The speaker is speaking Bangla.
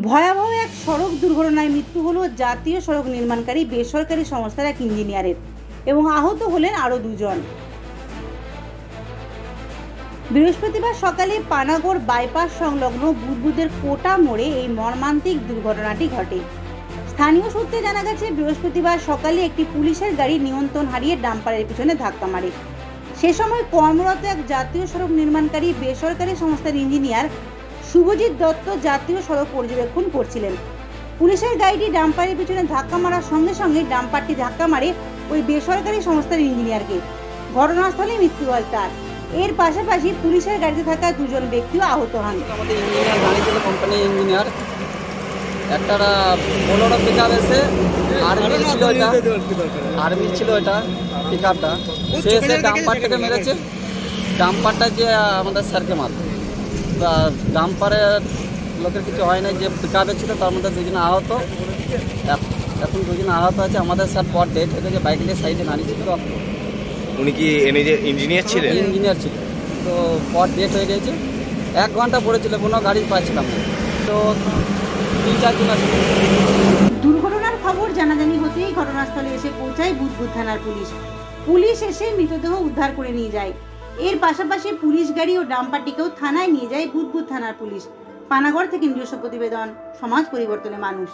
ভয়াবহ এক সড়ক দুর্ঘটনায় মৃত্যু হলো জাতীয় সড়ক নির্মাণকারী বেসরকারি সংস্থার এক ইঞ্জিনিয়ারের এবং আহত হলেন আরও দুজন। বৃহস্পতিবার সকালে পানাগড় বাইপাস সংলগ্ন বুদবুদের কোটা মোড়ে এই মর্মান্তিক দুর্ঘটনাটি ঘটে। স্থানীয় সূত্রে জানা গেছে, বৃহস্পতিবার সকালে একটি পুলিশের গাড়ি নিয়ন্ত্রণ হারিয়ে ডাম্পারের পিছনে ধাক্কা মারে। সে সময় কর্মরত এক জাতীয় সড়ক নির্মাণকারী বেসরকারি সংস্থার ইঞ্জিনিয়ার শুভজিৎ দত্ত জাতীয় সড়ক পর্যবেক্ষণ করছিলেন। পুলিশের গাড়িটি ডাম্পারের পিছনে ধাক্কা মারার সঙ্গে সঙ্গে ডাম্পারটি ধাক্কা মারে ওই বেসরকারি সংস্থার ইঞ্জিনিয়ারকে। ঘটনাস্থলে মৃত্যু হয় তার। এর পাশাপাশি পুলিশের গাড়িতে থাকা দুজন ব্যক্তিও আহত হন। আমাদের ইঞ্জিনিয়ার গাড়ি ছিল, কোম্পানি ইঞ্জিনিয়ার, একটা বোলেরো পিকআপ এসে আর্মির ছিল এটা পিকআপটা, সে এসে ডাম্পারটাকে মেরেছে। ডাম্পারটা যে আমাদের স্যারকে মারল, ডাম্পারের লোকের কিছু হয় না, যে পিকআপে ছিল তার মধ্যে দুজন আহত। এখন দুজন আহত আছে। আমাদের স্যার পর ডেট হয়ে গেছে, বাইক নিয়ে সাইডে দাঁড়িয়ে ছিল। উনি কি ইঞ্জিনিয়ার ছিলেন? ইঞ্জিনিয়ার ছিল, তো পর ডেট হয়ে গেছে। 1 ঘন্টা পড়েছিল, কোনো গাড়ি পাচ্ছিলাম না, তো 3-4 জন আছে। দুর্ঘটনার খবর জানাজানি হতেই ঘটনাস্থলে এসে পৌঁছায় বুদবুদ থানার পুলিশ। পুলিশ এসে মৃতদেহ উদ্ধার করে নিয়ে যায়। এর পাশাপাশি পুলিশ গাড়ি ও ডাম্পারটিকেও থানায় নিয়ে যায় বুদবুদ থানার পুলিশ। পানাগড় থেকে নিজস্ব প্রতিবেদন, সমাজ পরিবর্তনে মানুষ।